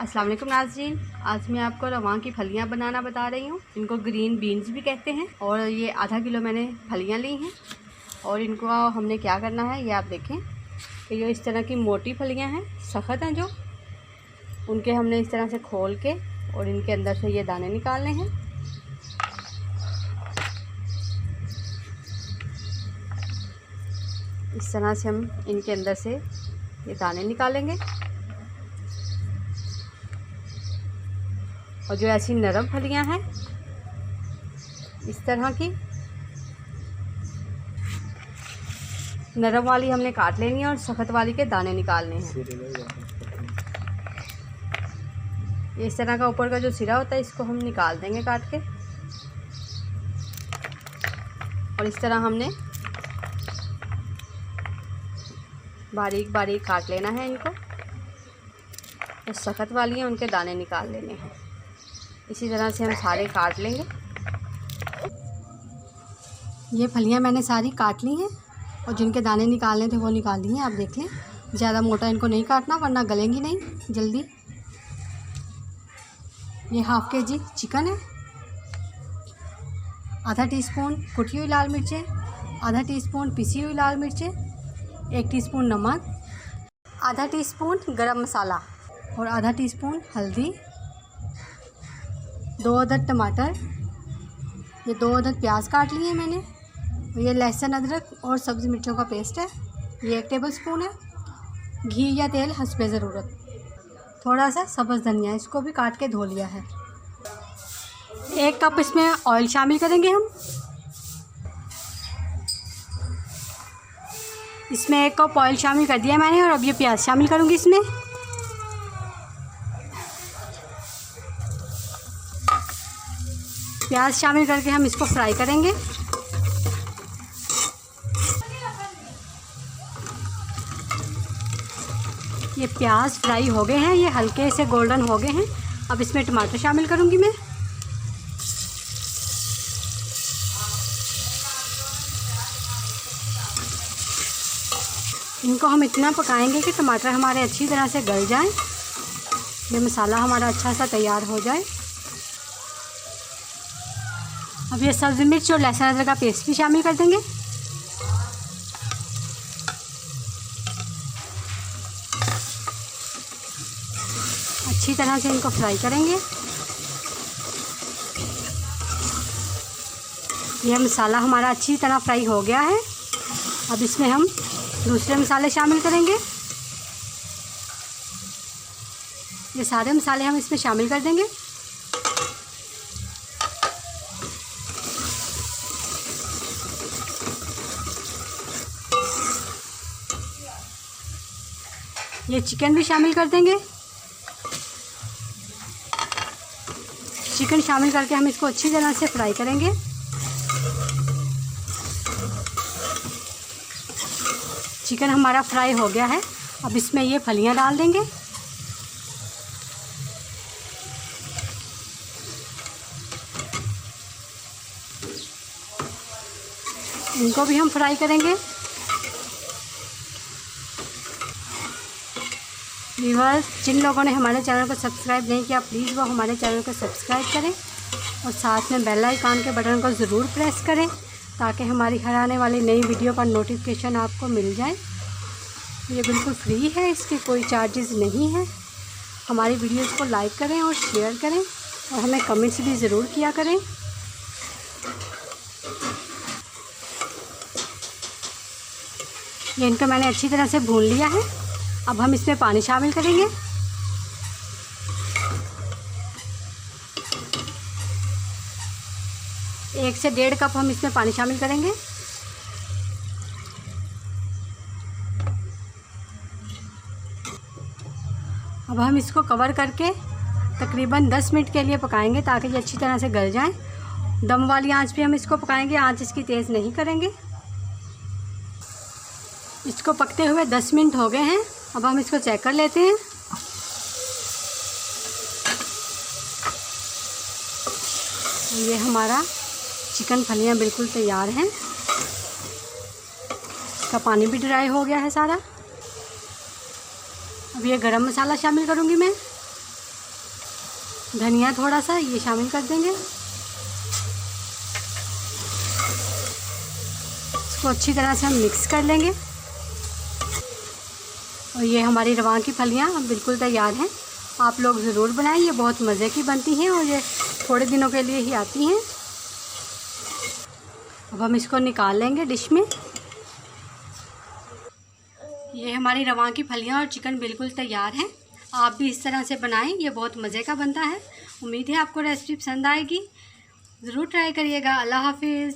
अस्सलाम वालेकुम नाज़रीन। आज मैं आपको रवां की फलियां बनाना बता रही हूँ। इनको ग्रीन बीन्स भी कहते हैं। और ये आधा किलो मैंने फलियां ली हैं और इनको हमने क्या करना है ये आप देखें कि ये इस तरह की मोटी फलियां हैं, सख्त हैं जो, उनके हमने इस तरह से खोल के और इनके अंदर से ये दाने निकालने हैं। इस तरह से हम इनके अंदर से ये दाने निकालेंगे। और जो ऐसी नरम फलियां हैं इस तरह की नरम वाली हमने काट लेनी है और सख्त वाली के दाने निकालने हैं। इस तरह का ऊपर का जो सिरा होता है इसको हम निकाल देंगे काट के। और इस तरह हमने बारीक बारीक काट लेना है इनको। जो सख्त वाली हैं उनके दाने निकाल लेने हैं। इसी तरह से हम सारे काट लेंगे। ये फलियां मैंने सारी काट ली हैं और जिनके दाने निकालने थे वो निकाल दिए हैं। आप देख लें, ज़्यादा मोटा इनको नहीं काटना वरना गलेंगी नहीं जल्दी। ये हाफ़ kg चिकन है, आधा टीस्पून कुटी हुई लाल मिर्चें, आधा टीस्पून पिसी हुई लाल मिर्चें, 1 टीस्पून नमक, आधा टीस्पून गरम मसाला और आधा टीस्पून हल्दी, 2 अदद टमाटर, ये 2 अदद प्याज काट लिए हैं मैंने। ये लहसुन अदरक और सब्ज़ी मिर्चों का पेस्ट है, ये 1 टेबलस्पून है। घी या तेल हस्बे ज़रूरत। थोड़ा सा सब्ज़ धनिया, इसको भी काट के धो लिया है। 1 कप इसमें ऑयल शामिल करेंगे हम। इसमें 1 कप ऑयल शामिल कर दिया मैंने और अब ये प्याज शामिल करूँगी इसमें। प्याज शामिल करके हम इसको फ्राई करेंगे। ये प्याज फ्राई हो गए हैं, ये हल्के से गोल्डन हो गए हैं। अब इसमें टमाटर शामिल करूंगी मैं। इनको हम इतना पकाएंगे कि टमाटर हमारे अच्छी तरह से गल जाएं, ये मसाला हमारा अच्छा सा तैयार हो जाए। अब ये सब्ज़ी मिर्च और लहसुन अदरक का पेस्ट भी शामिल कर देंगे। अच्छी तरह से इनको फ्राई करेंगे। यह मसाला हमारा अच्छी तरह फ्राई हो गया है। अब इसमें हम दूसरे मसाले शामिल करेंगे। ये सारे मसाले हम इसमें शामिल कर देंगे। ये चिकन भी शामिल कर देंगे। चिकन शामिल करके हम इसको अच्छी तरह से फ्राई करेंगे। चिकन हमारा फ्राई हो गया है। अब इसमें ये फलियां डाल देंगे। इनको भी हम फ्राई करेंगे। व्यूअर्स, जिन लोगों ने हमारे चैनल को सब्सक्राइब नहीं किया प्लीज़ वो हमारे चैनल को सब्सक्राइब करें और साथ में बेल आइकन के बटन को ज़रूर प्रेस करें ताकि हमारी हर आने वाली नई वीडियो का नोटिफिकेशन आपको मिल जाए। ये बिल्कुल फ्री है, इसके कोई चार्जेस नहीं है। हमारी वीडियोज़ को लाइक करें और शेयर करें और हमें कमेंट्स भी ज़रूर किया करें। ये इनको मैंने अच्छी तरह से भून लिया है। अब हम इसमें पानी शामिल करेंगे। एक से 1.5 कप हम इसमें पानी शामिल करेंगे। अब हम इसको कवर करके तकरीबन 10 मिनट के लिए पकाएंगे ताकि ये अच्छी तरह से गल जाएं। दम वाली आंच पे हम इसको पकाएंगे, आंच इसकी तेज़ नहीं करेंगे। इसको पकते हुए 10 मिनट हो गए हैं। अब हम इसको चेक कर लेते हैं। ये हमारा चिकन फलियां बिल्कुल तैयार हैं। इसका पानी भी ड्राई हो गया है सारा। अब ये गरम मसाला शामिल करूँगी मैं। धनिया थोड़ा सा ये शामिल कर देंगे। इसको अच्छी तरह से हम मिक्स कर लेंगे। और ये हमारी रवान की फलियाँ बिल्कुल तैयार हैं। आप लोग ज़रूर बनाएं, ये बहुत मज़े की बनती हैं और ये थोड़े दिनों के लिए ही आती हैं। अब हम इसको निकाल लेंगे डिश में। ये हमारी रवान की फलियाँ और चिकन बिल्कुल तैयार हैं। आप भी इस तरह से बनाएं, ये बहुत मज़े का बनता है। उम्मीद है आपको रेसिपी पसंद आएगी, ज़रूर ट्राई करिएगा। अल्लाह हाफिज़।